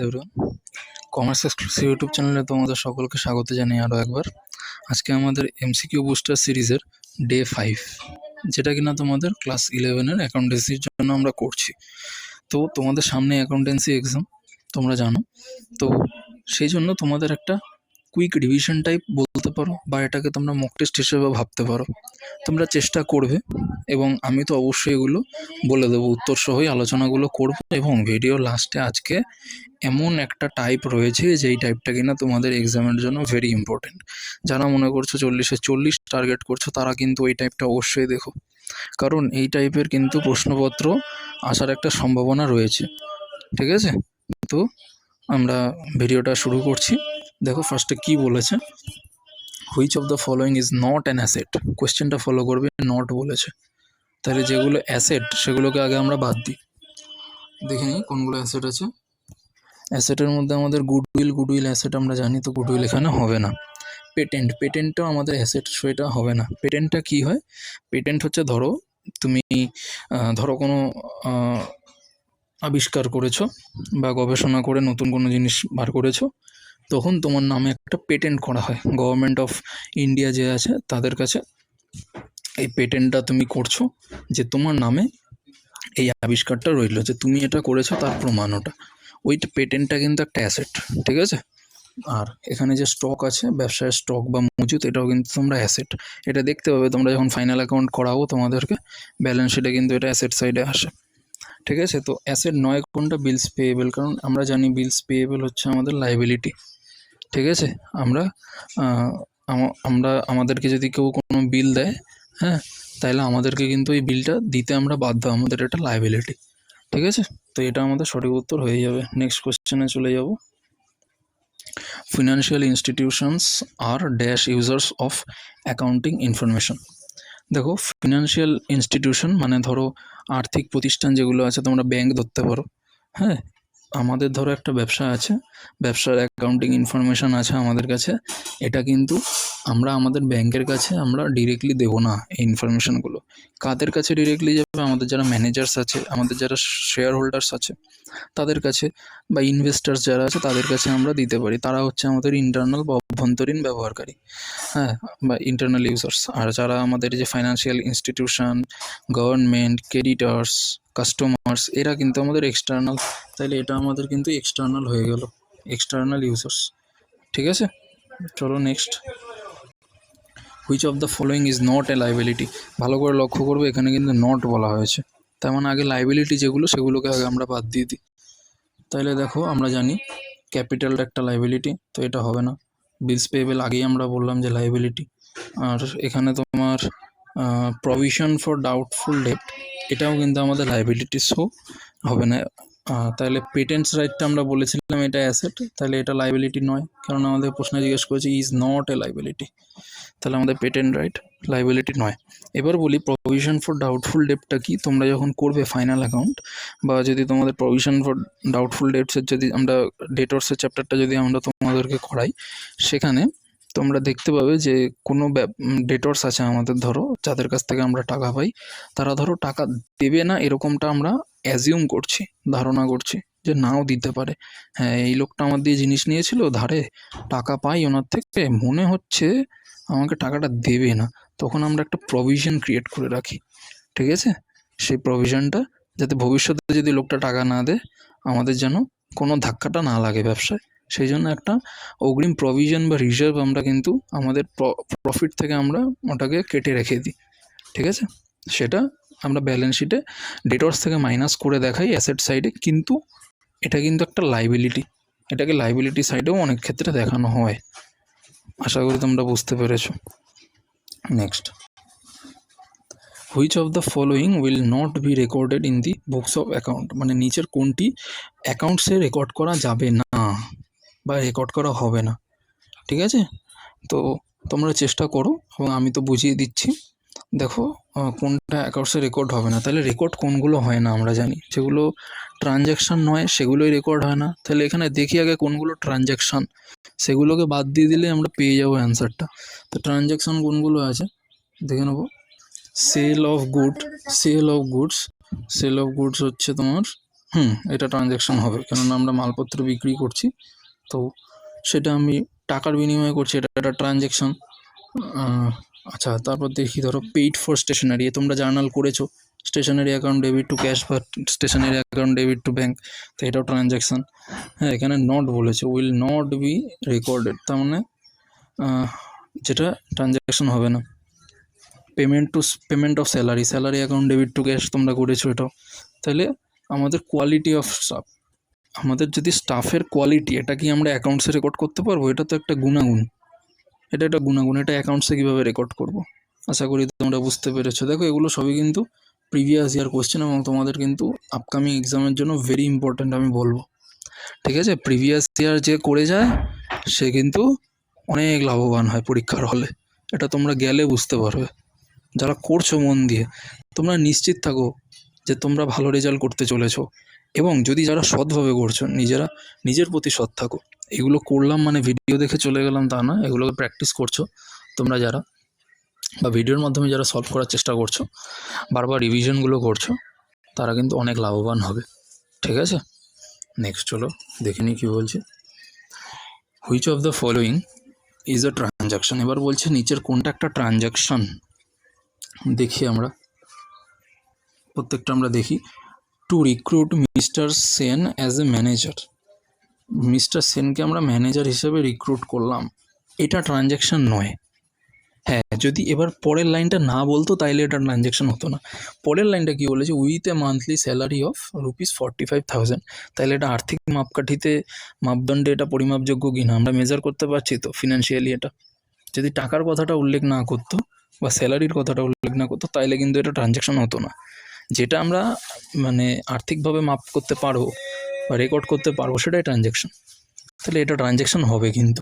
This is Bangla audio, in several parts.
এভরিওয়ান, কমার্স এক্সক্লুসিভ ইউটিউব চ্যানেলে তোমাদের সকলকে স্বাগত জানাই আরও একবার। আজকে আমাদের এমসিকিউ বুস্টার সিরিজের ডে 5, যেটা কিনা তোমাদের ক্লাস 11-এর অ্যাকাউন্টেন্সির জন্য আমরা করছি। তো তোমাদের সামনে অ্যাকাউন্টেন্সি এক্সাম তোমরা জানো, তো সেই জন্য তোমাদের একটা কুইক রিভিশন টাইপ বলতে পারো, বা এটাকে তোমরা মক টেস্ট হিসেবে ভাবতে পারো। তোমরা চেষ্টা করবে, এবং আমি তো অবশ্যই এগুলো বলে দেবো, উত্তর সহই আলোচনাগুলো করবো। এবং ভিডিও লাস্টে আজকে এমন একটা টাইপ রয়েছে যেই টাইপটা কিনা তোমাদের এক্সামের জন্য ভেরি ইম্পর্টেন্ট। যারা মনে করছো 40-এ 40 টার্গেট করছো, তারা কিন্তু এই টাইপটা অবশ্যই দেখো, কারণ এই টাইপের কিন্তু প্রশ্নপত্র আসার একটা সম্ভাবনা রয়েছে। ঠিক আছে, তো আমরা ভিডিওটা শুরু করছি। দেখো ফার্স্টে কি বলেছে, which of the following is not an asset. কোয়েশ্চেনটা ফলো করবে, নট বলেছে, তাহলে যেগুলো অ্যাসেট সেগুলোকে আগে আমরা বাদ দিই। দেখে নিই কোনগুলো অ্যাসেট আছে। অ্যাসেটের মধ্যে আমাদের গুডউইল অ্যাসেট আমরা জানি, তো গুডউইল এখানে হবে না। পেটেন্টটাও আমাদের অ্যাসেট, সেটা হবে না। পেটেন্টটা কি হয়? পেটেন্ট হচ্ছে তুমি ধরো কোনো আবিষ্কার করেছো বা গবেষণা করে নতুন কোনো জিনিস বার করেছো, তখন তোমার নামে একটা পেটেন্ট করা হয়। গভর্নমেন্ট অফ ইন্ডিয়া যে আছে তাদের কাছে এই পেটেন্টটা তুমি করছো, যে তোমার নামে এই আবিষ্কারটা রইলো, যে তুমি এটা করেছো তার প্রমাণ ওটা। ওই পেটেন্টটা কিন্তু একটা অ্যাসেট, ঠিক আছে। আর এখানে যে স্টক আছে, ব্যবসায় স্টক বা মজুত, এটাও কিন্তু তোমরা অ্যাসেট। এটা দেখতে পাবে তোমরা যখন ফাইনাল অ্যাকাউন্ট করাবো তোমাদেরকে, ব্যালেন্স শিটে কিন্তু এটা অ্যাসেট সাইডে আসে। ঠিক আছে, তো অ্যাসেট নয় কোনটা? বিলস পেয়েবল, কারণ আমরা জানি বিলস পেয়েবল হচ্ছে আমাদের লাইবিলিটি। ঠিক আছে, আমরা আমাদেরকে যদি কেউ কোনো বিল দেয়, হ্যাঁ, তাহলে আমাদেরকে কিন্তু এই বিলটা দিতে আমরা বাধ্য, আমাদের এটা লাইবিলিটি। ঠিক আছে, তো এটা আমাদের সঠিক উত্তর হয়ে যাবে। নেক্সট কোশ্চেনে চলে যাব। Financial institutions are dash users of accounting information. দেখো, ফিনান্সিয়াল ইনস্টিটিউশন মানে ধরো আর্থিক প্রতিষ্ঠান যেগুলো আছে, তোমরা ব্যাংক ধরতে পারো। হ্যাঁ, আমাদের ধরো একটা ব্যবসা আছে, ব্যবসার অ্যাকাউন্টিং ইনফরমেশান আছে আমাদের কাছে। এটা কিন্তু আমরা আমাদের ব্যাংকের কাছে আমরা ডিরেক্টলি দেবো না। এই ইনফরমেশানগুলো কাদের কাছে ডিরেক্টলি যাবে? আমাদের যারা ম্যানেজার্স আছে, আমাদের যারা শেয়ার হোল্ডার্স আছে তাদের কাছে, বা ইনভেস্টার্স যারা আছে তাদের কাছে আমরা দিতে পারি। তারা হচ্ছে আমাদের ইন্টারনাল বা অভ্যন্তরীণ ব্যবহারকারী, হ্যাঁ, বা ইন্টারনাল ইউজার্স। আর যারা আমাদের যে financial institution, government, creditors, customers, এরা কিন্তু আমাদের এক্সটার্নাল। তাহলে এটা আমাদের কিন্তু এক্সটার্নাল হয়ে গেল, এক্সটার্নাল ইউজার্স। ঠিক আছে, চলো next. Which of the following is not a liability. ভালো করে লক্ষ্য করবে, এখানে কিন্তু নট বলা হয়েছে, তার মানে আগে লাইবিলিটি যেগুলো সেগুলোকে আগে আমরা বাদ দিয়ে দিই। তাহলে দেখো, আমরা জানি ক্যাপিটালটা একটা লাইবিলিটি, তো এটা হবে না। বিলস পেয়েবল আগেই আমরা বললাম যে লাইবিলিটি। আর এখানে তোমার প্রভিশন ফর ডাউটফুল ডেট, এটাও কিন্তু আমাদের লাইবিলিটি, শো হবে না। তাহলে পেটেন্টস রাইটটা আমরা বলেছিলাম এটা অ্যাসেট, তাহলে এটা লাইবিলিটি নয়, কারণ আমাদের প্রশ্নে জিজ্ঞেস করেছে ইজ নট এ লাইবিলিটি, তাহলে আমাদের পেটেন্ট রাইট লাইবিলিটি নয়। এবার বলি প্রভিশন ফর ডাউটফুল ডেটটা কি। তোমরা যখন করবে ফাইনাল অ্যাকাউন্ট, বা যদি তোমাদের প্রভিশন ফর ডাউটফুল ডেটসের যদি আমরা ডেটর্সের চ্যাপ্টারটা যদি আমরা তোমাদেরকে করাই, সেখানে তোমরা দেখতে পাবে যে কোনো ডেটর্স আছে আমাদের, ধরো যাদের কাছ থেকে আমরা টাকা পাই, তারা ধরো টাকা দেবে না এরকমটা আমরা অ্যাজিউম করছি, ধারণা করছি যে নাও দিতে পারে। হ্যাঁ, এই লোকটা আমার দিয়ে জিনিস নিয়েছিল ধারে, টাকা পাই ওনার থেকে, মনে হচ্ছে আমাকে টাকাটা দেবে না, তখন আমরা একটা প্রভিশন ক্রিয়েট করে রাখি। ঠিক আছে, সেই প্রভিশনটা যাতে ভবিষ্যতে যদি লোকটা টাকা না দেয়, আমাদের যেন কোনো ধাক্কাটা না লাগে ব্যবসায়, সেই জন্য একটা অগ্রিম প্রভিশন বা রিজার্ভ আমরা কিন্তু আমাদের প্রফিট থেকে আমরা ওটাকে কেটে রেখে দিই। ঠিক আছে, সেটা আমরা ব্যালেন্স শিটে ডেটর্স থেকে মাইনাস করে দেখাই অ্যাসেট সাইডে, কিন্তু এটা কিন্তু একটা লাইবিলিটি, এটাকে লাইবিলিটি সাইডেও অনেক ক্ষেত্রে দেখানো হয়। আশা করি তোমরা বুঝতে পেরেছো। Next, which of the following will not be recorded in the books of account, মানে নিচের কোনটি অ্যাকাউন্টসে রেকর্ড করা যাবে না বা রেকর্ড করা হবে না। ঠিক আছে, তো তোমরা চেষ্টা করো, এবং আমি তো বুঝিয়ে দিচ্ছি। দেখো কোনটা অ্যাকাউন্টসে রেকর্ড হবে না, তাহলে রেকর্ড কোনগুলো হয় না আমরা জানি, যেগুলো ট্রানজ্যাকশান নয় সেগুলোই রেকর্ড হয় না। তাহলে এখানে দেখি আগে কোনগুলো ট্রানজ্যাকশান, সেগুলোকে বাদ দিয়ে দিলে আমরা পেয়ে যাবো অ্যান্সারটা। তো ট্রানজ্যাকশান কোনগুলো আছে দেখে নেবো। সেল অফ গুডস হচ্ছে তোমার এটা ট্রানজ্যাকশন হবে, কেননা আমরা মালপত্র বিক্রি করছি, তো সেটা আমি টাকার বিনিময়ে করছি, এটা একটা ট্রানজ্যাকশন। আচ্ছা, তারপর দেখি ধরো পেইড ফর স্টেশনারি, তোমরা জার্নাল করেছো, stationery account debit to cash বা stationery account debit to bank, তো এটাও ট্রানজ্যাকশন। হ্যাঁ, এখানে নট বলেছে, উইল নট বি রেকর্ডেড, তার মানে যেটা ট্রানজ্যাকশন হবে না। Payment of salary account debit to cash তোমরা করেছো এটাও। তাহলে আমাদের কোয়ালিটি অফ স্টাফ, আমাদের যদি স্টাফের কোয়ালিটি, এটা কি আমরা অ্যাকাউন্টসে রেকর্ড করতে পারবো? এটা তো একটা গুণাগুণ, এটা একটা গুণাগুণ, এটা অ্যাকাউন্টসে কীভাবে রেকর্ড করব? আশা করি তোমরা বুঝতে পেরেছো। দেখো, এগুলো সবই কিন্তু প্রিভিয়াস ইয়ার কোশ্চেন এবং তোমাদের কিন্তু আপকামিং এক্সামের জন্য ভেরি ইম্পর্ট্যান্ট আমি বলবো। ঠিক আছে, প্রিভিয়াস ইয়ার যে করে যায় সে কিন্তু অনেক লাভবান হয় পরীক্ষার হলে, এটা তোমরা গেলে বুঝতে পারবে। যারা করছো মন দিয়ে, তোমরা নিশ্চিত থাকো যে তোমরা ভালো রেজাল্ট করতে চলেছো, এবং যদি যারা সৎভাবে করছো, নিজের প্রতি সৎ থাকো। এগুলো করলাম মানে ভিডিও দেখে চলে গেলাম তা না, এগুলোকে প্র্যাকটিস করছো তোমরা যারা, বা ভিডিওর মাধ্যমে যারা সলভ করার চেষ্টা করছো, বারবার রিভিশনগুলো করছো, তারা কিন্তু অনেক লাভবান হবে। ঠিক আছে, নেক্সট চলো দেখে নিই কী বলছে। Which of the following is a transaction, এবার বলছে নিচের কোনটা একটা ট্রানজ্যাকশন। দেখি আমরা প্রত্যেকটা আমরা দেখি। Two recruit mister Sen as a manager, mister সেনকে আমরা ম্যানেজার হিসেবে রিক্রুট করলাম, এটা ট্রানজ্যাকশন নয়। হ্যাঁ, যদি এবার পরের লাইনটা না বলতো তাইলে এটা ট্রানজ্যাকশন হতো না। পরের লাইনটা কী বলেছে, with a monthly salary of ₹45,000, তাহলে এটা আর্থিক মাপকাঠিতে, মাপদণ্ডে এটা পরিমাপযোগ্য কিনা আমরা মেজার করতে পারছি তো ফিনান্সিয়ালি। এটা যদি টাকার কথাটা উল্লেখ না করতো বা স্যালারির কথাটা উল্লেখ না করতো, তাইলে কিন্তু এটা ট্রানজ্যাকশন হতো না। যেটা আমরা মানে আর্থিকভাবে মাপ করতে পারবো বা রেকর্ড করতে পারবো, সেটাই ট্রানজ্যাকশন। তাহলে এটা ট্রানজ্যাকশন হবে কিন্তু।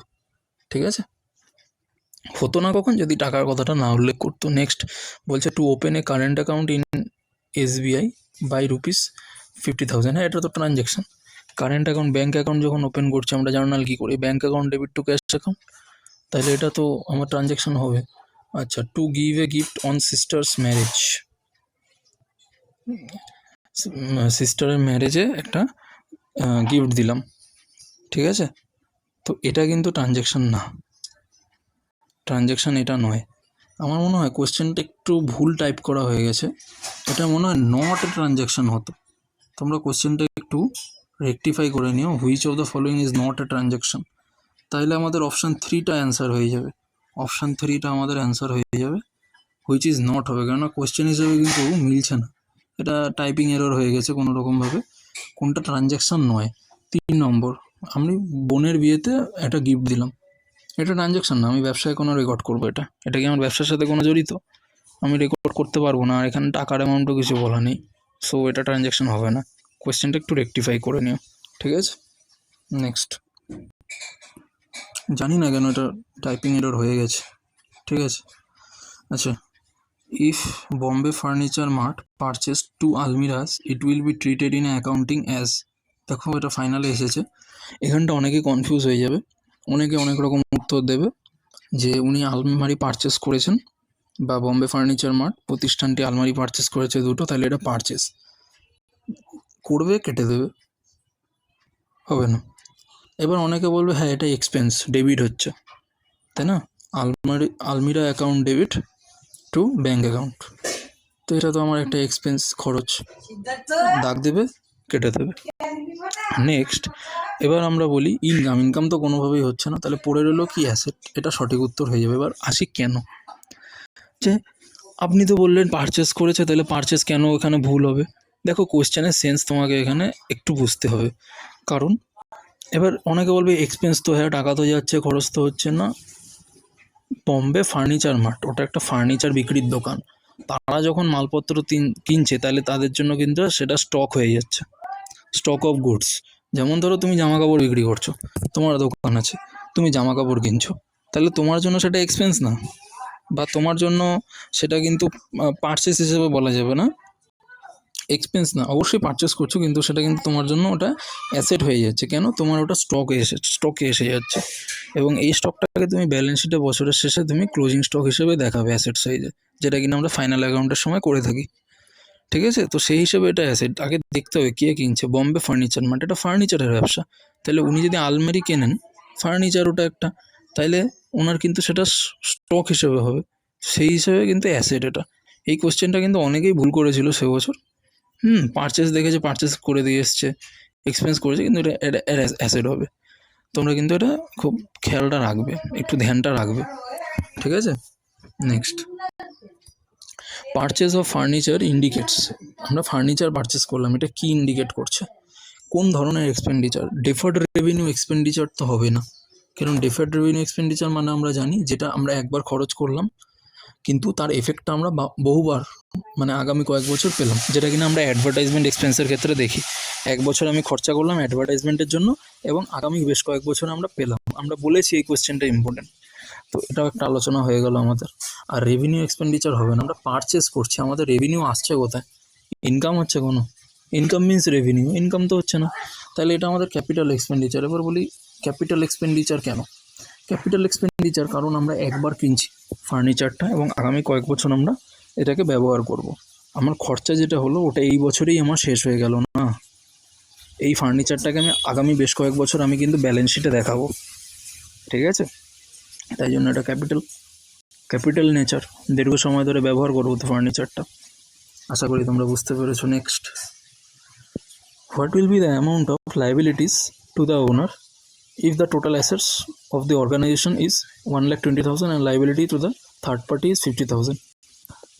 ঠিক আছে, হতো না কখন, যদি টাকার কথাটা না উল্লেখ করতো। নেক্সট বলছে to open a current account in SBI by ₹50,000, হ্যাঁ এটা তো transaction. Current account, bank account যখন ওপেন করছি আমরা জার্নাল কী করি, bank account debit to cash account, তাহলে এটা তো আমার ট্রানজ্যাকশন হবে। আচ্ছা, to give a gift on sister's marriage, সিস্টারের ম্যারেজে একটা গিফট দিলাম, ঠিক আছে, তো এটা কিন্তু ট্রানজ্যাকশন না, ট্রানজ্যাকশন এটা নয়। আমার মনে হয় কোশ্চেনটা একটু ভুল টাইপ করা হয়ে গেছে, এটা মনে হয় নট এ ট্রানজ্যাকশন হতো। তোমরা কোশ্চেনটা একটু রেকটিফাই করে নিও, which of the following is not a transaction, তাহলে আমাদের অপশান 3টা অ্যান্সার হয়ে যাবে, অপশান 3টা আমাদের অ্যান্সার হয়ে যাবে, হুইচ ইজ নট হবে, কেননা কোশ্চেন হিসেবে কিন্তু মিলছে না, এটা টাইপিং এরর হয়ে গেছে কোনো রকমভাবে, কোনটা ট্রানজ্যাকশন নয়। 3 নম্বর, আমি বোনের বিয়েতে একটা গিফট দিলাম, এটা ট্রানজ্যাকশন না, আমি ব্যবসায় কোনো রেকর্ড করবো, এটা কি আমার ব্যবসার সাথে কোনো জড়িত? আমি রেকর্ড করতে পারবো না, আর এখানে টাকার অ্যামাউন্টও কিছু বলা নেই, সো এটা ট্রানজ্যাকশন হবে না। কোয়েশ্চেনটা একটু রেকটিফাই করে নিও, ঠিক আছে। নেক্সট, জানি না কেন এটা টাইপিং এরর হয়ে গেছে, ঠিক আছে। আচ্ছা, if Bombay furniture mart purchase 2 almirahs it will be treated in accounting as, দেখো এটা ফাইনালে এসেছে, এখানটা অনেকে কনফিউজ হয়ে যাবে, অনেকে অনেক রকম উত্তর দেবে যে উনি আলমারি পারচেস করেছেন বা বম্বে ফার্নিচার মার্ট প্রতিষ্ঠানটি আলমারি পারচেস করেছে দুটো, তাহলে এটা পারচেস করবে, কেটে দেবে, হবে না। এবার অনেকে বলবে হ্যাঁ এটা এক্সপেন্স, ডেবিট হচ্ছে, তাই না, almirah account debit to bank account, তো এটা তো আমার একটা এক্সপেন্স, খরচ, দাগ দেবে, কেটে দেবে। নেক্সট, এবার আমরা বলি ইনকাম তো কোনোভাবেই হচ্ছে না, তাহলে পড়ে রইলো কি, অ্যাসেট, এটা সঠিক উত্তর হয়ে যাবে। এবার আসি কেন, যে আপনি তো বললেন পারচেস করেছে, তাহলে পারচেস কেন এখানে ভুল হবে? দেখো কোশ্চেনের সেন্স তোমাকে এখানে একটু বুঝতে হবে, কারণ এবার অনেকে বলবে এক্সপেন্স তো, হ্যাঁ টাকা তো যাচ্ছে, খরচ তো হচ্ছে না। বম্বে ফার্নিচার মার্ট ওটা একটা ফার্নিচার বিক্রির দোকান, তারা যখন মালপত্র কিনছে তাহলে তাদের জন্য কিন্তু সেটা স্টক হয়ে যাচ্ছে, স্টক অফ গুডস। যেমন ধরো তুমি জামা কাপড় বিক্রি করছো, তোমার দোকান আছে, তুমি জামা কাপড় কিনছো, তাহলে তোমার জন্য সেটা এক্সপেন্স না, বা তোমার জন্য সেটা কিন্তু পারচেস হিসেবে বলা যাবে না, এক্সপেন্স না, অবশ্যই পারচেস করছো, কিন্তু সেটা কিন্তু তোমার জন্য ওটা অ্যাসেট হয়ে যাচ্ছে, কেন, তোমার ওটা স্টকে এসে যাচ্ছে, এবং এই স্টকটাকে তুমি ব্যালেন্স শিটে বছরের শেষে তুমি ক্লোজিং স্টক হিসেবে দেখাবে অ্যাসেট সাইজে, যেটা কিনা আমরা ফাইনাল অ্যাকাউন্টের সময় করে থাকি, ঠিক আছে? তো সেই হিসেবে এটা অ্যাসেট। আগে দেখতে হবে কে কিনছে। বম্বে ফার্নিচার মানে এটা ফার্নিচারের ব্যবসা। তাহলে উনি যদি আলমারি কেনেন, ফার্নিচার ওটা একটা, তাইলে ওনার কিন্তু সেটা স্টক হিসেবে হবে। সেই হিসেবে কিন্তু অ্যাসেট এটা। এই কোয়েশ্চেনটা কিন্তু অনেকেই ভুল করেছিল সে বছর। পারচেজ দেখেছে, পারচেজ করে দিয়ে এসছে, এক্সপেন্স করেছে, কিন্তু এটা অ্যাসেট হবে। তোমরা কিন্তু এটা খুব খেয়ালটা রাখবে, একটু ধ্যানটা রাখবে, ঠিক আছে? Next, purchase of furniture indicates. আমরা ফার্নিচার পারচেস করলাম, এটা কি ইন্ডিকেট করছে? কোন ধরনের এক্সপেন্ডিচার? ডিফার্ড রেভিনিউ এক্সপেন্ডিচার তো হবে না, কারণ ডিফার্ড রেভিনিউ এক্সপেন্ডিচার মানে আমরা জানি যেটা আমরা একবার খরচ করলাম কিন্তু তার এফেক্টটা আমরা বহুবার মানে আগামী কয়েক বছর পেলাম, যেটা কিনা আমরা অ্যাডভার্টাইজমেন্ট এক্সপেন্সের ক্ষেত্রে দেখি। এক বছর আমি খরচা করলাম অ্যাডভার্টাইজমেন্টের জন্য এবং আগামী বেশ কয়েক বছর আমরা পেলাম। আমরা বলেছি এই কোয়েশ্চেনটা ইম্পর্টেন্ট, তো এটাও একটা আলোচনা হয়ে গেল আমাদের। আর রেভিনিউ এক্সপেন্ডিচার হবে না, আমরা পারচেস করছি, আমাদের রেভিনিউ আসছে কোথায়? ইনকাম হচ্ছে কোনো? ইনকাম মিনস রেভিনিউ, ইনকাম তো হচ্ছে না, তাহলে এটা আমাদের ক্যাপিটাল এক্সপেন্ডিচার। এবার বলি ক্যাপিটাল এক্সপেন্ডিচার কেন? ক্যাপিটাল এক্সপেন্ডিচার কারণ আমরা একবার কিনছি ফার্নিচারটা এবং আগামী কয়েক বছর আমরা এটাকে ব্যবহার করব। আমার খরচা যেটা হলো ওটা এই বছরেই আমার শেষ হয়ে গেল না, এই ফার্নিচারটাকে আমি আগামী বেশ কয়েক বছর আমি কিন্তু ব্যালেন্স শিটে দেখাবো, ঠিক আছে? তাই জন্য এটা ক্যাপিটাল নেচার, দীর্ঘ সময় ধরে ব্যবহার করবো তো ফার্নিচারটা। আশা করি তোমরা বুঝতে পেরেছো। Next, what will be the amount of liabilities to the owner if the total assets of the organization is 1,20,000 and liability to the third party is 50,000?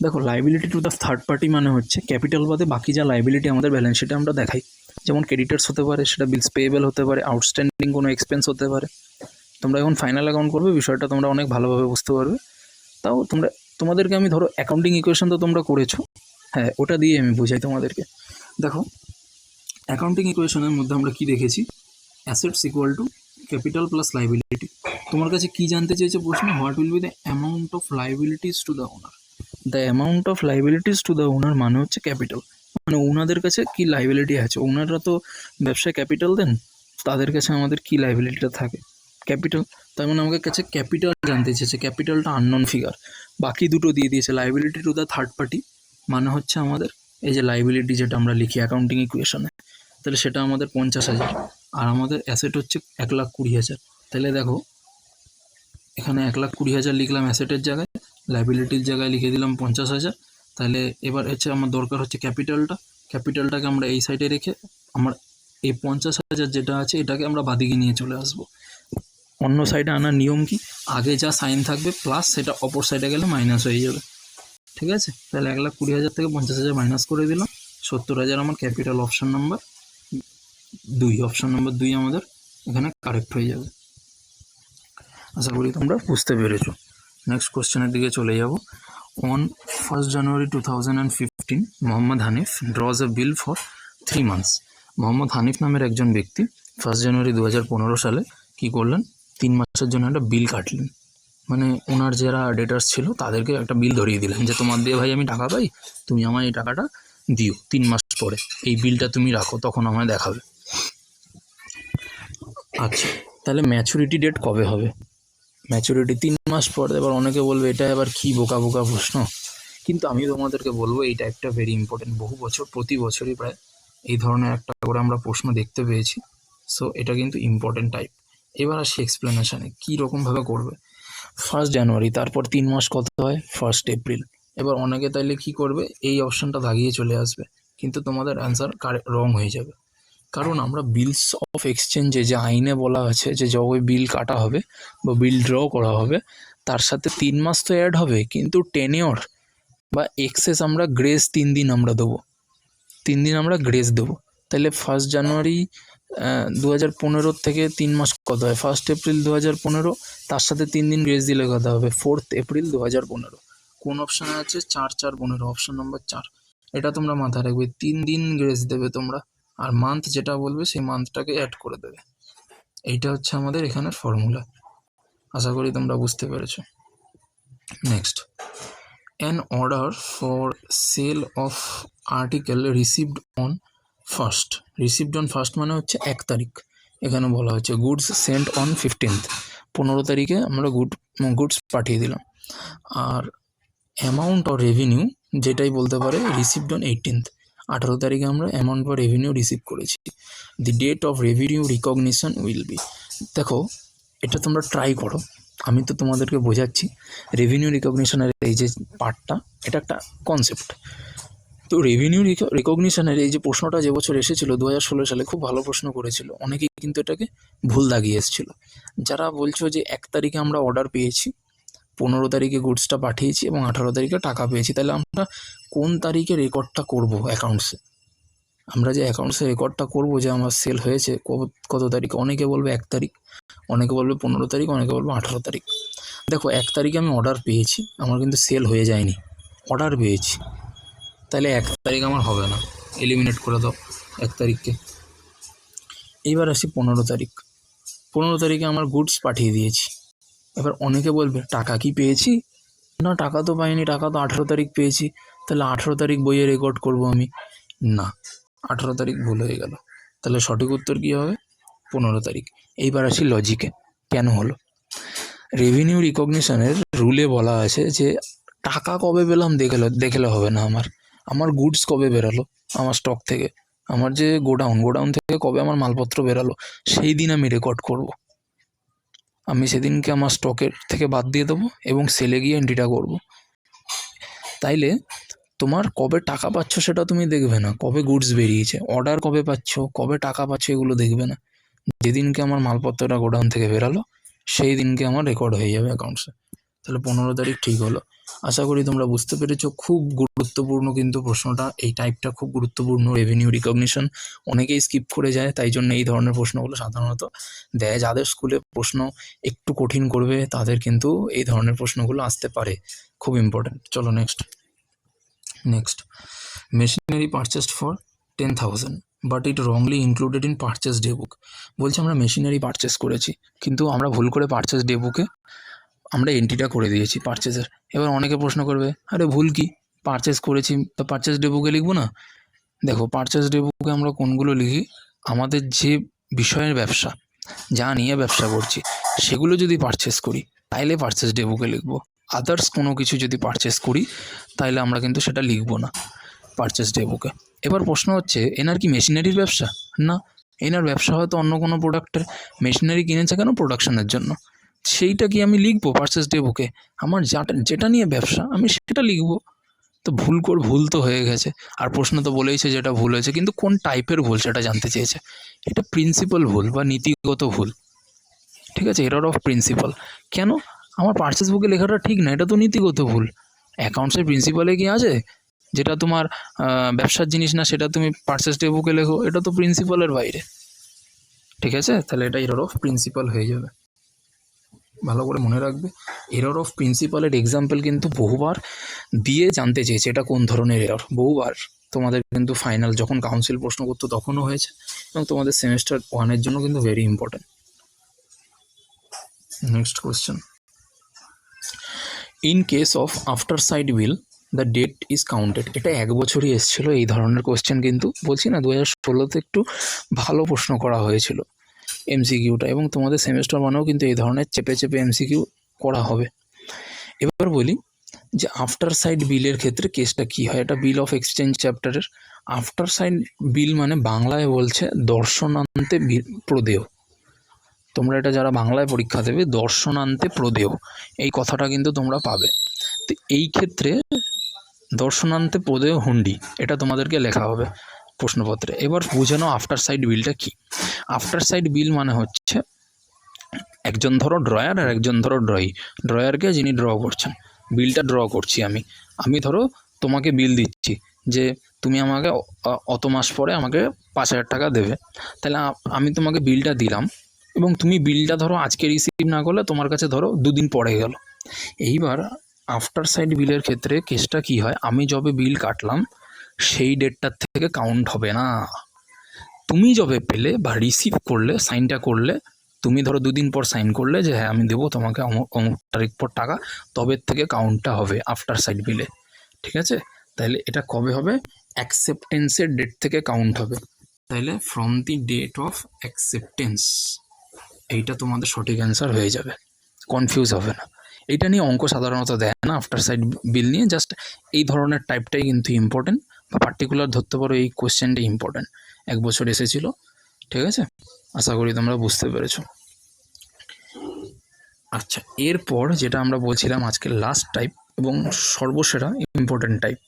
দেখো, liability to the third party মানে হচ্ছে ক্যাপিটাল বাদে বাকি যা লাইবিলিটি আমাদের ব্যালেন্স শিটে আমরা দেখাই, যেমন ক্রেডিটার্স হতে পারে, সেটা বিলস পেয়েবল হতে পারে, আউটস্ট্যান্ডিং কোনো এক্সপেন্স হতে পারে। তোমরা যখন ফাইনাল অ্যাকাউন্ট করবে বিষয়টা তোমরা অনেক ভালোভাবে বুঝতে পারবে। তাও তোমাদেরকে আমি ধরো অ্যাকাউন্টিং ইকুয়েশন তো তোমরা করেছো, হ্যাঁ ওটা দিয়ে আমি বুঝাই তোমাদেরকে। দেখো, অ্যাকাউন্টিং ইকুয়েশনের মধ্যে আমরা কি দেখেছি? Assets equal to capital plus liability. তোমার কাছে কি জানতে চেয়েছে প্রশ্ন? What will be the amount of liabilities to the owner. The amount of liabilities to the owner মানে হচ্ছে ক্যাপিটাল, মানে ওনাদের কাছে কি লাইবিলিটি আছে। ওনাররা তো ব্যবসায় ক্যাপিটাল দেন, তাদের কাছে আমাদের কি লাইবিলিটিটা থাকে? ক্যাপিটাল। তার মানে আমাদের কাছে ক্যাপিটাল জানতে চেয়েছে, ক্যাপিটালটা আননোন ফিগার, বাকি দুটো দিয়ে দিয়েছে। Liability to the third party মানে হচ্ছে আমাদের এই যে লাইবিলিটি যেটা আমরা লিখি অ্যাকাউন্টিং ইকুয়েশনে, তাহলে সেটা আমাদের 50,000, আর আমাদের অ্যাসেট হচ্ছে 1,20,000। তাহলে দেখো এখানে 1,20,000 লিখলাম অ্যাসেটের জায়গায়, লাইবিলিটির জায়গায় লিখে দিলাম 50,000। তাহলে এবার হচ্ছে আমার দরকার হচ্ছে ক্যাপিটালটাকে আমরা এই সাইডে রেখে আমার এই 50,000 যেটা আছে এটাকে আমরা বাদিকে নিয়ে চলে আসব। অন্য সাইডে আনার নিয়ম কি? আগে যা সাইন থাকবে প্লাস সেটা অপর সাইডে গেলে মাইনাস হয়ে যাবে, ঠিক আছে? তাহলে 1,20,000 থেকে 50,000 মাইনাস করে দিলাম, 70,000 আমার ক্যাপিটাল। অপশন নাম্বার 2 আমাদের এখানে কারেক্ট হয়ে যাবে। আশা করি তোমরা বুঝতে পেরেছো। নেক্সট কোশ্চেনের দিকে চলে যাব। On 1st January 2015 Mohammad Hanif ড্রজ A bill for 3 months। Mohammad Hanif নামের একজন ব্যক্তি 1st January 2015 সালে কী করলেন? 3 মাসের জন্য একটা বিল কাটলেন। মানে ওনার যারা ডেটার্স ছিল তাদেরকে একটা বিল ধরিয়ে দিলেন যে তোমার দিয়ে ভাই আমি টাকা পাই, তুমি আমায় এই টাকাটা দিও 3 মাস পরে, এই বিলটা তুমি রাখো, তখন আমায় দেখাবে। আচ্ছা, তাহলে ম্যাচুরিটি ডেট কবে হবে? ম্যাচুরিটি 3 মাস পর। এবার অনেকে বলবে এটা এবার কী বোকা প্রশ্ন, কিন্তু আমি তোমাদেরকে বলবো এইটা একটা ভেরি ইম্পর্টেন্ট। বহু বছর প্রতি বছরই প্রায় এই ধরনের একটা করে আমরা প্রশ্ন দেখতে পেয়েছি, সো এটা কিন্তু ইম্পর্টেন্ট টাইপ। এবার আসি এক্সপ্লেনেশানে কী রকমভাবে করবে। 1st January, তারপর 3 মাস কত হয়? 1st April। এবার অনেকে তাইলে কী করবে? এই অপশানটা দাগিয়ে চলে আসবে, কিন্তু তোমাদের অ্যান্সার রং হয়ে যাবে। কারণ আমরা বিলস অফ এক্সচেঞ্জে যে আইনে বলা আছে যে যবে বিল কাটা হবে বা বিল ড্র করা হবে তার সাথে 3 মাস তো অ্যাড হবে, কিন্তু টেনিওর বা এক্সেস আমরা গ্রেস 3 দিন আমরা দেবো, 3 দিন আমরা গ্রেস দেবো। তাহলে 1st January 2015 থেকে 3 মাস কত হয়? 1st April 2015, তার সাথে 3 দিন গ্রেস দিলে কত হবে? 4th April 2015। কোন অপশানে আছে? 4/4/15, অপশান নম্বর 4। এটা তোমরা মাথায় রাখবে, 3 দিন গ্রেস দেবে তোমরা, আর মান্থ যেটা বলবে সেই মান্থটাকে অ্যাড করে দেবে। এইটা হচ্ছে আমাদের এখানের ফর্মুলা। আশা করি তোমরা বুঝতে পেরেছো। Next, an order for sale of article received on 1st মানে হচ্ছে 1 তারিখ। এখানে বলা হচ্ছে গুডস সেন্ট অন 15th, 15 তারিখে আমরা গুডস পাঠিয়ে দিলাম। আর অ্যামাউন্ট অর রেভিনিউ যেটাই বলতে পারে রিসিভড অন 18th, 18 তারিখে আমরা অ্যামাউন্ট বা রেভিনিউ রিসিভ করেছি। The date of revenue recognition will be, দেখো এটা তোমরা ট্রাই করো, আমি তো তোমাদেরকে বোঝাচ্ছি। রেভিনিউ রিকগনিশনের এই যে পার্টটা, এটা একটা কনসেপ্ট। তো রেভিনিউ রিকগনিশনের এই যে প্রশ্নটা যে বছর এসেছিল 2016 সালে, খুব ভালো প্রশ্ন করেছিল, অনেকেই কিন্তু এটাকে ভুল দাগিয়ে এসেছিল। যারা বলছো যে 1 তারিখে আমরা অর্ডার পেয়েছি, 15 তারিখে গুডসটা পাঠিয়েছি এবং 18 তারিখে টাকা পেয়েছি, তাহলে আমরা কোন তারিখে রেকর্ডটা করব অ্যাকাউন্টসে? আমরা যে অ্যাকাউন্টসে রেকর্ডটা করব যে আমার সেল হয়েছে কত তারিখে, অনেকে বলবে 1 তারিখ, অনেকে বলবে 15 তারিখ, অনেকে বলবে 18 তারিখ। দেখো 1 তারিখে আমি অর্ডার পেয়েছি, আমার কিন্তু সেল হয়ে যায়নি, অর্ডার পেয়েছি, তাহলে 1 তারিখ আমার হবে না, এলিমিনেট করে দাও 1 তারিখকে। এইবার আসি 15 তারিখ, 15 তারিখে আমার গুডস পাঠিয়ে দিয়েছি। এবার অনেকে বলবে টাকা কি পেয়েছি? না, টাকা তো পাইনি, টাকা তো 18 তারিখ পেয়েছি, তাহলে 18 তারিখ বইয়ে রেকর্ড করব আমি। না, 18 তারিখ ভুল হয়ে গেল, তাহলে সঠিক উত্তর কী হবে? 15 তারিখ। এইবার আসি লজিকে, কেন হলো? রেভিনিউ রিকগনিশনের রুলে বলা আছে যে টাকা কবে পেলাম দেখলে হবে না, আমার গুডস কবে বেরালো আমার স্টক থেকে, আমার যে গোডাউন থেকে কবে আমার মালপত্র বেরালো, সেই দিন আমি রেকর্ড করব। আমি সেদিনকে আমার স্টকের থেকে বাদ দিয়ে দেবো এবং সেলে গিয়ে এন্ট্রিটা করব। তাইলে তোমার কবে টাকা পাচ্ছ সেটা তুমি দেখবে না, কবে গুডস বেরিয়েছে, অর্ডার কবে পাচ্ছ, কবে টাকা পাচ্ছ, এগুলো দেখবে না। যেদিনকে আমার মালপত্রটা গোডাউন থেকে বেরালো সেই দিনকে আমার রেকর্ড হয়ে যাবে অ্যাকাউন্টসে। তাহলে 15 তারিখ ঠিক হলো। আশা করি তোমরা বুঝতে পেরেছো, খুব গুরুত্বপূর্ণ কিন্তু প্রশ্নটা, এই টাইপটা খুব গুরুত্বপূর্ণ। রেভিনিউ রিকগনিশন অনেকেই স্কিপ করে যায়, তাই জন্য এই ধরনের প্রশ্নগুলো সাধারণত দেয়। যাদের স্কুলে প্রশ্ন একটু কঠিন করবে তাদের কিন্তু এই ধরনের প্রশ্নগুলো আসতে পারে, খুব ইম্পর্টেন্ট। চলো next, machinery purchased for 10,000 but it wrongly included in purchase day book. বলছে আমরা মেশিনারি পারচেস করেছি, কিন্তু আমরা ভুল করে পারচেস ডে বুকে আমরা এন্ট্রিটা করে দিয়েছি পারচেসের। এবার অনেকে প্রশ্ন করবে, আরে ভুল কি, পারচেস করেছি তো পারচেস ডে বুকে লিখবো না? দেখো পারচেস ডে বুকে আমরা কোনগুলো লিখি, আমাদের যে বিষয়ের ব্যবসা, যা নিয়ে ব্যবসা করছি সেগুলো যদি পারচেস করি তাইলে পারচেস ডে বুকে লিখবো। আদার্স কোনো কিছু যদি পারচেস করি তাইলে আমরা কিন্তু সেটা লিখবো না পারচেস ডে বুকে। এবার প্রশ্ন হচ্ছে, এনার কি মেশিনারির ব্যবসা? না, এনার ব্যবসা হয়তো অন্য কোনো প্রোডাক্টের, মেশিনারি কিনেছে কেন? প্রোডাকশনের জন্য। সেইটা কি আমি লিখবো পারচেস ডে বুকে? আমার যেটা নিয়ে ব্যবসা আমি সেটা লিখবো। তো ভুল তো হয়ে গেছে। আর প্রশ্ন তো বলেইছে যেটা ভুল হয়েছে, কিন্তু কোন টাইপের ভুল সেটা জানতে চেয়েছে। এটা প্রিন্সিপাল ভুল বা নীতিগত ভুল, ঠিক আছে, এরর অফ প্রিন্সিপাল। কেন? আমার পারচেস বুকে লেখাটা ঠিক না, এটা তো নীতিগত ভুল। অ্যাকাউন্টসের প্রিন্সিপালে কি আছে যেটা তোমার ব্যবসার জিনিস না সেটা তুমি পারচেস ডে বুকে লেখো? এটা তো প্রিন্সিপালের বাইরে, ঠিক আছে, তাহলে এটা এরর অফ প্রিন্সিপাল হয়ে যাবে। ভালো করে মনে রাখবে, এরর অফ প্রিন্সিপালের এক্সাম্পল কিন্তু বহুবার দিয়ে জানতে চেয়েছে এটা কোন ধরনের এরর, বহুবার তোমাদের কিন্তু ফাইনাল যখন কাউন্সিল প্রশ্ন করতো তখনও হয়েছে, এবং তোমাদের সেমেস্টার 1-এর জন্য কিন্তু very important. Next question, in case of after sight bill the date is counted. এটা 1 বছরই এসেছিলো এই ধরনের কোয়েশ্চেন, কিন্তু বলছি না 2016-তে একটু ভালো প্রশ্ন করা হয়েছিল এমসিকিউটা, এবং তোমাদের সেমেস্টার 1-এও কিন্তু এই ধরনের চেপে এমসিকিউ করা হবে। এবার বলি যে আফটার সাইড বিলের ক্ষেত্রে কেসটা কী হয়। এটা বিল অফ এক্সচেঞ্জ চ্যাপ্টারের। আফটার সাইড বিল মানে বাংলায় বলছে দর্শনান্তে প্রদেয়। তোমরা এটা যারা বাংলায় পরীক্ষা দেবে, দর্শনান্তে প্রদেয় এই কথাটা কিন্তু তোমরা পাবে। তো এই ক্ষেত্রে দর্শনান্তে প্রদেয় হুন্ডি, এটা তোমাদেরকে লেখা হবে প্রশ্নপত্রে। এবার বুঝে নাও আফটার সাইড বিলটা কি। আফটার সাইড বিল মানে হচ্ছে, একজন ধরো ড্রয়ার আর একজন ধরো ড্রয়ারকে যিনি ড্র করছেন, বিলটা ড্র করছি আমি ধরো তোমাকে বিল দিচ্ছি যে তুমি আমাকে অত মাস পরে আমাকে 5,000 টাকা দেবে। তাহলে আমি তোমাকে বিলটা দিলাম, এবং তুমি বিলটা ধরো আজকে রিসিভ না করলে তোমার কাছে ধরো 2 দিন পরে গেল। এইবার আফটার সাইড বিলের ক্ষেত্রে কেসটা কি হয়, আমি যবে বিল কাটলাম সেই ডেটটার থেকে কাউন্ট হবে না। তুমি যবে পেলে বা রিসিভ করলে, সাইনটা করলে, তুমি ধরো 2 দিন পর সাইন করলে যে হ্যাঁ আমি দেবো তোমাকে অমুক তারিখ পর টাকা, তবে থেকে কাউন্টটা হবে আফটার সাইড বিলে, ঠিক আছে। তাহলে এটা কবে হবে? অ্যাকসেপ্টেন্সের ডেট থেকে কাউন্ট হবে। তাইলে from the date of acceptance, এইটা তোমাদের সঠিক অ্যান্সার হয়ে যাবে, কনফিউজ হবে না। এইটা নিয়ে অঙ্ক সাধারণত দেয় না, আফটার সাইড বিল নিয়ে জাস্ট এই ধরনের টাইপটাই কিন্তু ইম্পর্টেন্ট, বা পার্টিকুলার ধরতে পারো এই কোয়েশ্চেনটা ইম্পর্টেন্ট, 1 বছর এসেছিলো। ঠিক আছে, আশা করি তোমরা বুঝতে পেরেছো। আচ্ছা, এরপর যেটা আমরা বলছিলাম আজকের লাস্ট টাইপ এবং সর্বসেরা ইম্পর্টেন্ট টাইপ,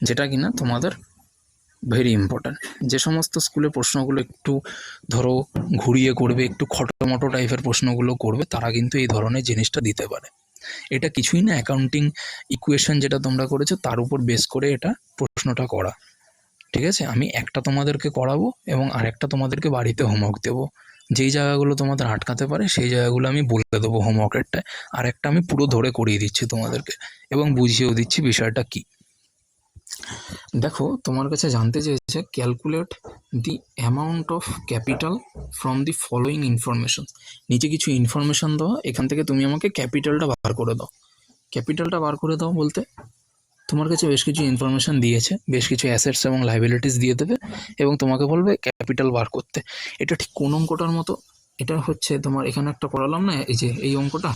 যেটা কিনা তোমাদের ভেরি ইম্পর্ট্যান্ট। যে সমস্ত স্কুলে প্রশ্নগুলো একটু ধরো ঘুরিয়ে করবে, একটু খটোমটো টাইপের প্রশ্নগুলো করবে, তারা কিন্তু এই ধরনের জিনিসটা দিতে পারে। এটা কিছুই না, অ্যাকাউন্টিং ইকুয়েশন যেটা তোমরা করেছো তার উপর বেস করে এটা প্রশ্নটা করা। ঠিক আছে, আমি একটা তোমাদেরকে করাবো এবং আরেকটা তোমাদেরকে বাড়িতে হোমওয়ার্ক দেবো। যেই জায়গাগুলো তোমাদের আটকাতে পারে সেই জায়গাগুলো আমি বলে দেবো হোমওয়ার্কেরটায়, আর একটা আমি পুরো ধরে করিয়ে দিচ্ছি তোমাদেরকে এবং বুঝিয়েও দিচ্ছি বিষয়টা কী। দেখো, তোমার কাছে জানতে চেয়েছে calculate the amount of capital from the following information. নিচে কিছু ইনফরমেশন দেওয়া, এখান থেকে তুমি আমাকে ক্যাপিটালটা বার করে দাও। ক্যাপিটালটা বার করে দাও বলতে তোমার কাছে বেশ কিছু ইনফরমেশন দিয়েছে, বেশ কিছু অ্যাসেটস এবং লাইবিলিটিস দিয়ে দেবে এবং তোমাকে বলবে ক্যাপিটাল বার করতে। এটা ঠিক কোন অঙ্কটার মতো? এটা হচ্ছে তোমার এখানে একটা করালাম না, এই যে এই অঙ্কটা,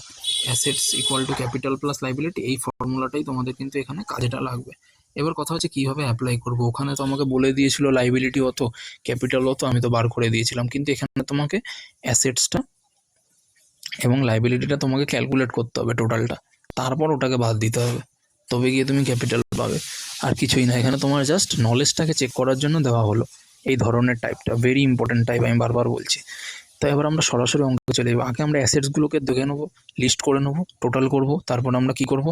assets equal to capital plus liability, এই ফর্মুলাটাই তোমাদের কিন্তু এখানে কাজেটা লাগবে। এবার কথা হচ্ছে কীভাবে অ্যাপ্লাই করবো। ওখানে তো আমাকে বলে দিয়েছিল লাইবিলিটি অত, ক্যাপিটাল অত, আমি তো বার করে দিয়েছিলাম, কিন্তু এখানে তোমাকে অ্যাসেটসটা এবং লাইবিলিটিটা তোমাকে ক্যালকুলেট করতে হবে টোটালটা, তারপর ওটাকে বাদ দিতে হবে, তবে গিয়ে তুমি ক্যাপিটাল পাবে। আর কিছুই না, এখানে তোমার জাস্ট নলেজটাকে চেক করার জন্য দেওয়া হলো এই ধরনের টাইপটা, ভেরি ইম্পর্টেন্ট টাইপ, আমি বারবার বলছি। তো এবার আমরা সরাসরি অঙ্কে চলে যাবো। আগে আমরা অ্যাসেটসগুলোকে দেখে নেবো, লিস্ট করে নেবো, টোটাল করব, তারপর আমরা কি করব,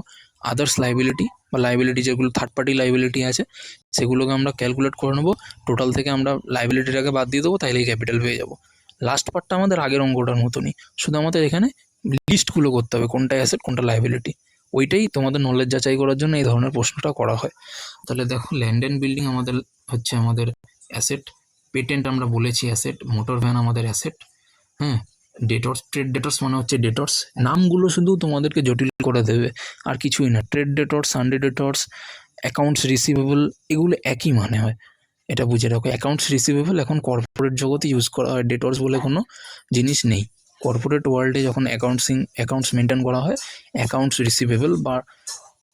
আদার্স লাইবিলিটি বা লাইবিলিটি যেগুলো থার্ড পার্টি লাইবিলিটি আছে সেগুলোকে আমরা ক্যালকুলেট করে নেবো, টোটাল থেকে আমরা লাইবিলিটিটাকে বাদ দিয়ে দেবো, তাইলেই ক্যাপিটাল পেয়ে যাবো। লাস্ট পার্টটা আমাদের আগের অঙ্কটার মতনই, শুধু আমাদের এখানে লিস্টগুলো করতে হবে, কোনটা অ্যাসেট কোনটা লাইবিলিটি। ওইটাই তোমাদের নলেজ যাচাই করার জন্য এই ধরনের প্রশ্নটা করা হয়। তাহলে দেখো, ল্যান্ড অ্যান্ড বিল্ডিং আমাদের হচ্ছে আমাদের অ্যাসেট, পেটেন্ট আমরা বলেছি অ্যাসেট, মোটর ভ্যান আমাদের অ্যাসেট। হ্যাঁ, ডেটর্স, ট্রেড ডেটর্স মানে হচ্ছে ডেটর্স, নামগুলো শুধু তোমাদেরকে জটিল করে দেবে, আর কিছুই না। Trade debtors, Sunday debtors, accounts receivable, এগুলো একই মানে হয়, এটা বুঝে রাখো। অ্যাকাউন্টস রিসিভেবল এখন কর্পোরেট জগতে ইউজ করা হয়, ডেটর্স বলে কোনো জিনিস নেই। কর্পোরেট ওয়ার্ল্ডে যখন অ্যাকাউন্টস মেনটেন করা হয়, অ্যাকাউন্টস রিসিভেবল বা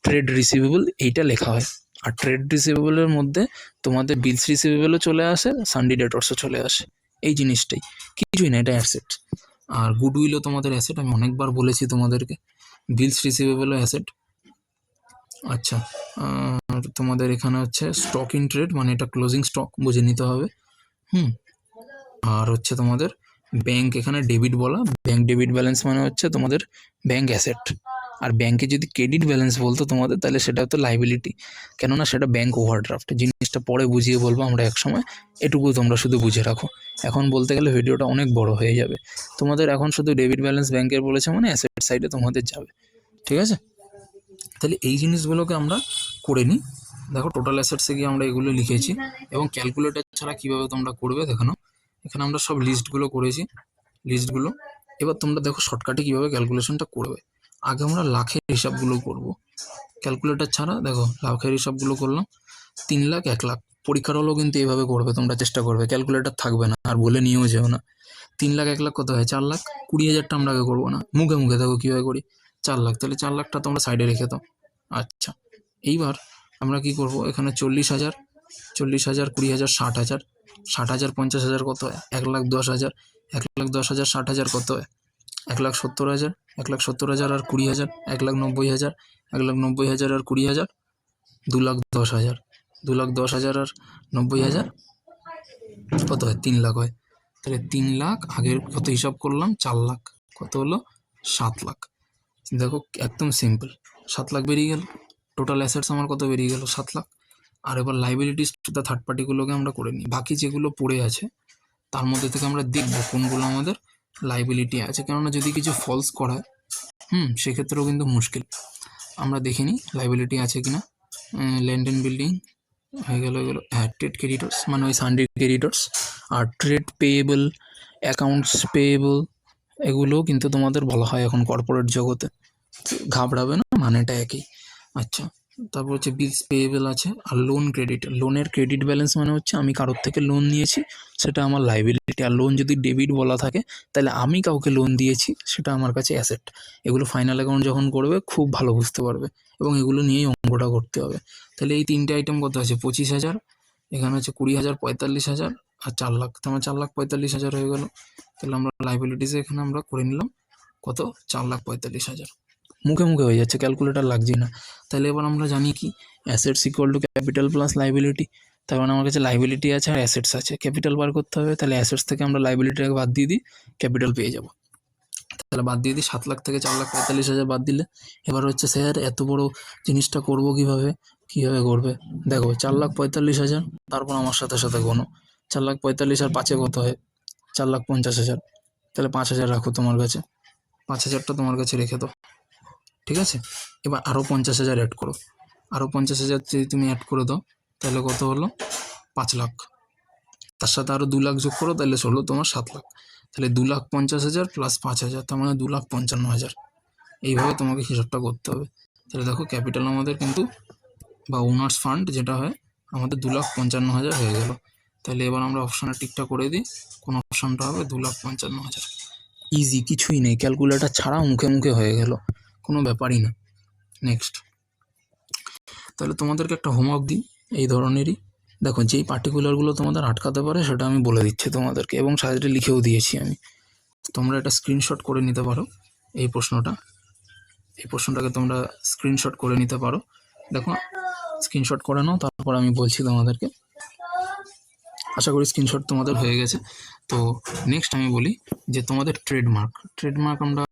ট্রেড রিসিভেবল এইটা লেখা হয়। আর ট্রেড রিসিভেবলের মধ্যে তোমাদের বিলস রিসিভেবলও চলে আসে, সানডে ডেটর্সও চলে আসে, এই জিনিসটাই, কিছুই না, এটা অ্যাসেট। আর গুডউইলও তোমাদের অ্যাসেট, আমি অনেকবার বলেছি তোমাদেরকে, বিলস রিসিভেবলও অ্যাসেট। আচ্ছা, আর তোমাদের এখানে হচ্ছে স্টক ইন ট্রেড, মানে এটা ক্লোজিং স্টক বুঝে নিতে হবে। আর হচ্ছে তোমাদের ব্যাংক, এখানে ডেবিট বলা, ব্যাংক ডেবিট ব্যালেন্স মানে হচ্ছে তোমাদের ব্যাংক অ্যাসেট। আর ব্যাংকে যদি ক্রেডিট ব্যালেন্স বলতো তোমাদের, তাহলে সেটা হতো লাইবিলিটি, কেননা সেটা ব্যাংক ওভারড্রাফট। জিনিসটা পরে বুঝিয়ে বলবো আমরা এক সময়, এটুকু তোমরা শুধু বুঝে রাখো। এখন বলতে গেলে ভিডিওটা অনেক বড় হয়ে যাবে। তোমাদের এখন শুধু ডেবিট ব্যালেন্স ব্যাংকের বলেছে মানে অ্যাসেট সাইডে তোমাদের যাবে। ঠিক আছে, তাহলে এই জিনিসগুলোকে আমরা করে নিই। দেখো, টোটাল অ্যাসেটসে গিয়ে আমরা এগুলো লিখেছি, এবং ক্যালকুলেটর ছাড়া কীভাবে তোমরা করবে দেখানো, এখানে আমরা সব লিস্টগুলো করেছি, লিস্টগুলো। এবার তোমরা দেখো শর্টকাটে কীভাবে ক্যালকুলেশনটা করবে। আগে আমরা লাখের হিসাবগুলো করব ক্যালকুলেটর ছাড়া। দেখো, লাখের হিসাবগুলো করলাম, 3 লাখ, 1 লাখ। পরীক্ষার হলেও কিন্তু এইভাবে করবে, তোমরা চেষ্টা করবে, ক্যালকুলেটর থাকবে না, আর বলে নিয়েও যেও না। 3 লাখ 1 লাখ কত হয়, 4 লাখ। 20,000টা আমরা আগে করবো না, মুখে মুখে দেখো কীভাবে করি। 4 লাখ, তাহলে 4 লাখটা তোমরা সাইডে রেখে দাও। আচ্ছা, এইবার আমরা কি করব, এখানে 40,000, 40,000, 20,000, 60,000, 60,000, 50,000 কত হয়, 1,10,000, 1,10,000, 60,000 কত হয়, 1,70,000, 1,70,000 আর 20,000, 1,90,000, 1,90,000 আর 20,000, 2,10,000, 2,10,000 আর 90,000 কত হয়, 3 লাখ হয়। তাহলে 3 লাখ, আগের কত হিসাব করলাম, 4 লাখ, কত হলো, 7 লাখ। দেখো, একদম সিম্পল, 7 লাখ বেরিয়ে গেল। টোটাল অ্যাসেটস আমার কত বেরিয়ে গেল, 7 লাখ। আর এবার লাইবিলিটিস টু দ্য থার্ড পার্টিগুলোকে আমরা করে নিই। বাকি যেগুলো পড়ে আছে তার মধ্যে থেকে আমরা দেখবো কোনগুলো আমাদের লাইবিলিটি আছে, কেননা যদি কিছু ফলস করায় সেক্ষেত্রেও কিন্তু মুশকিল। আমরা দেখে নিই লাইবিলিটি আছে কিনা। ল্যান্ড অ্যান্ড বিল্ডিং হয়ে গেল, এগুলো হ্যাঁ, ট্রেড ক্রেডিটর্স মানে ওই সানডে ক্রেডিটর্স, আর ট্রেড পেয়েবল, অ্যাকাউন্টস পেয়েবল, এগুলোও কিন্তু তোমাদের বলা হয় এখন কর্পোরেট জগতে, ঘাবড়াবে না, মানেটা একই। আচ্ছা, তারপর হচ্ছে বিলস পেয়েবল আছে, আর লোন ক্রেডিট। লোনের ক্রেডিট ব্যালেন্স মানে হচ্ছে আমি কারোর থেকে লোন নিয়েছি, সেটা আমার লাইবিলিটি। আর লোন যদি ডেবিট বলা থাকে তাহলে আমি কাউকে লোন দিয়েছি, সেটা আমার কাছে অ্যাসেট। এগুলো ফাইনাল অ্যাকাউন্ট যখন করবে খুব ভালো বুঝতে পারবে, এবং এগুলো নিয়েই অঙ্কটা করতে হবে। তাহলে এই তিনটে আইটেম কত আছে? 25,000, এখানে হচ্ছে 20,000, 45,000, আর 4 লাখ। তো আমার 4,45,000 হয়ে গেল। তাহলে আমরা লাইবিলিটিসে এখানে আমরা করে নিলাম কত? 4,45,000। মুখে মুখে হয়ে যাচ্ছে, ক্যালকুলেটার লাগছেই না। তাহলে এবার আমরা জানি কি, assets equal to capital plus liability. তার মানে আমার কাছে লাইবিলিটি আছে আর অ্যাসেটস আছে, ক্যাপিটাল বার করতে হবে। তাহলে অ্যাসেটস থেকে আমরা লাইবিলিটিটাকে বাদ দিয়ে দিই, ক্যাপিটাল পেয়ে যাবো। তাহলে বাদ দিয়ে দিই, 7 লাখ থেকে 4,45,000 বাদ দিলে। এবার হচ্ছে স্যার এত বড় জিনিসটা করবো কীভাবে? কীভাবে করবে? দেখো 4,45,000, তারপর আমার সাথে সাথে গোনো। 4,45,000 আর 5-এ কত হয়? 4,50,000। তাহলে 5,000 রাখো তোমার কাছে, 5,000টা তোমার কাছে রেখে দাও, ঠিক আছে? এবার আরও 50,000 অ্যাড করো। আরও 50,000 যদি তুমি অ্যাড করে দাও, তাহলে কত হলো? 5 লাখ। তার সাথে আরও 2 লাখ যোগ করো, তাহলে হলো তোমার 7 লাখ। তাহলে 2,50,000 প্লাস 5,000, তার মানে 2,55,000। এইভাবে তোমাকে হিসাবটা করতে হবে। তাহলে দেখো ক্যাপিটাল আমাদের কিন্তু, বা ওনার্স ফান্ড যেটা হয়, আমাদের 2,55,000 হয়ে গেল। তাহলে এবার আমরা অপশানে টিকটা করে দিই, কোন অপশানটা হবে? 2,55,000। ইজি, কিছুই নেই, ক্যালকুলেটার ছাড়া মুখে মুখে হয়ে গেল, কোনো ব্যাপারই না। নেক্সট, তাহলে তোমাদেরকে একটা হোমওয়ার্ক দিই এই ধরনেরই। দেখো যেই পার্টিকুলারগুলো তোমাদের আটকাতে পারে সেটা আমি বলে দিচ্ছি তোমাদেরকে, এবং সাইডে লিখেও দিয়েছি আমি। তোমরা এটা স্ক্রিনশট করে নিতে পারো। এই প্রশ্নটাকে তোমরা স্ক্রিনশট করে নিতে পারো। দেখো স্ক্রিনশট করে নাও, তারপর আমি বলছি তোমাদেরকে। আশা করি স্ক্রিনশট তোমাদের হয়ে গেছে। তো নেক্সট আমি বলি যে তোমাদের ট্রেডমার্ক আমরা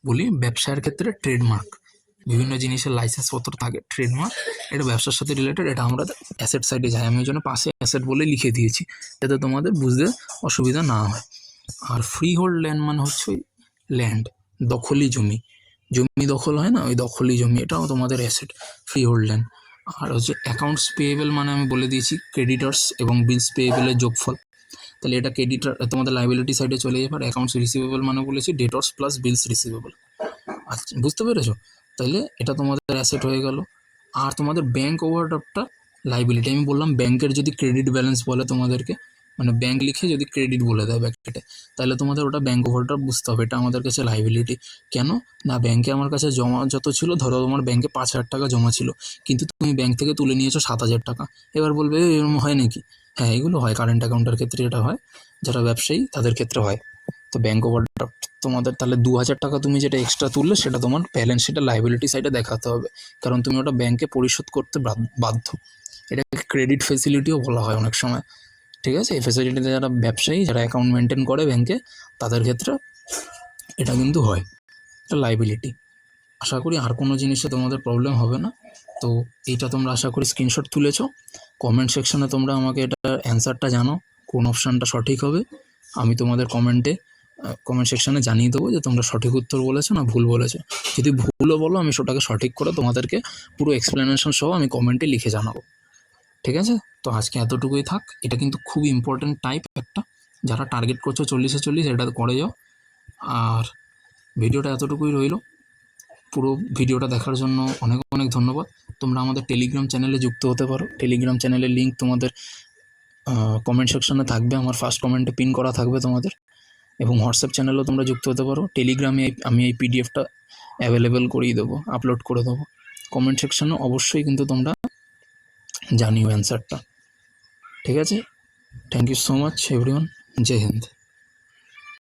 বলি ব্যবসার ক্ষেত্রে। ট্রেডমার্ক বিভিন্ন জিনিসের লাইসেন্সপত্র থাকে, ট্রেডমার্ক এটা ব্যবসার সাথে রিলেটেড। এটা আমরা অ্যাসেট সাইডে যাই, আমি ওই জন্য পাশে অ্যাসেট বলে লিখে দিয়েছি, যাতে তোমাদের বুঝতে অসুবিধা না হয়। আর ফ্রি হোল্ড ল্যান্ড মানে হচ্ছে ল্যান্ড, দখলি জমি। জমি দখল হয় না, ওই দখলি জমি, এটাও তোমাদের অ্যাসেট, ফ্রি হোল্ড ল্যান্ড। আর হচ্ছে অ্যাকাউন্টস পেয়েবল মানে আমি বলে দিয়েছি ক্রেডিটার্স এবং বিলস পেয়েবলের যোগফল। তাহলে এটা ক্রেডিটার তোমাদের লাইবিলিটি সাইডে চলে যাবে। আর অ্যাকাউন্টস রিসিভেবল মানে বলেছি ডেটর্স প্লাস বিলস রিসিভেবল। আচ্ছা, বুঝতে পেরেছো? তাহলে এটা তোমাদের অ্যাসেট হয়ে গেল। আর তোমাদের ব্যাঙ্ক ওভারড্রাফটটা লাইবিলিটি। আমি বললাম ব্যাংকের যদি ক্রেডিট ব্যালেন্স বলে তোমাদেরকে, মানে ব্যাংক লিখে যদি ক্রেডিট বলে দেয় ব্যাকেটে, তাহলে তোমাদের ওটা ব্যাঙ্ক ওভারড্রাফট বুঝতে হবে, এটা আমাদের কাছে লাইবিলিটি। কেন না, ব্যাংকে আমার কাছে জমা যত ছিল, ধরো তোমার ব্যাংকে 5,000 টাকা জমা ছিল, কিন্তু তুমি ব্যাংক থেকে তুলে নিয়েছো 7,000 টাকা। এবার বলবে এরকম হয় নাকি? হ্যাঁ, এগুলো হয়, কারেন্ট অ্যাকাউন্টের ক্ষেত্রে এটা হয়, যারা ব্যবসায়ী তাদের ক্ষেত্রে হয়। তো ব্যাঙ্ক ওভারড্রাফট তোমাদের, তাহলে 2,000 টাকা তুমি যেটা এক্সট্রা তুললে সেটা তোমার ব্যালেন্স শিটে লাইবিলিটি সাইডে দেখাতে হবে, কারণ তুমি ওটা ব্যাংকে পরিশোধ করতে বাধ্য। এটাকে ক্রেডিট ফেসিলিটিও বলা হয় অনেক সময়, ঠিক আছে? এই ফেসিলিটিতে যারা ব্যবসায়ী, যারা অ্যাকাউন্ট মেনটেন করে ব্যাংকে, তাদের ক্ষেত্রে এটা কিন্তু হয়, এটা লাইবিলিটি। আশা করি আর কোনো জিনিসে তোমাদের প্রবলেম হবে না। তো এইটা তোমরা আশা করি স্ক্রিনশট তুলেছো। কমেন্ট সেকশনে তোমরা আমাকে এটার অ্যান্সারটা জানো, কোন অপশানটা সঠিক হবে। আমি তোমাদের কমেন্ট সেকশনে জানিয়ে দেবো যে তোমরা সঠিক উত্তর বলেছো না ভুল বলেছো। যদি ভুলও বলো, আমি সেটাকে সঠিক করে তোমাদেরকে পুরো এক্সপ্লেনেশন সহ আমি কমেন্টে লিখে জানাবো, ঠিক আছে? তো আজকে এতটুকুই থাক। এটা কিন্তু খুব ইম্পর্টেন্ট টাইপ একটা, যারা টার্গেট করছো 40-এ 40 এটা করে যাও। আর ভিডিওটা এতটুকুই রইল। পুরো ভিডিওটা দেখার জন্য অনেক অনেক ধন্যবাদ। তোমরা আমাদের টেলিগ্রাম চ্যানেলে যুক্ত হতে পারো। টেলিগ্রাম চ্যানেলের লিঙ্ক তোমাদের কমেন্ট সেকশনে থাকবে, আমার ফার্স্ট কমেন্টে পিন করা থাকবে তোমাদের। এবং হোয়াটসঅ্যাপ চ্যানেলেও তোমরা যুক্ত হতে পারো। টেলিগ্রামে আমি এই পিডিএফটা অ্যাভেলেবেল করিয়ে দেবো, আপলোড করে দেবো। কমেন্ট সেকশনে অবশ্যই কিন্তু তোমরা জানিও অ্যান্সারটা, ঠিক আছে? Thank you so much everyone. Jai Hind.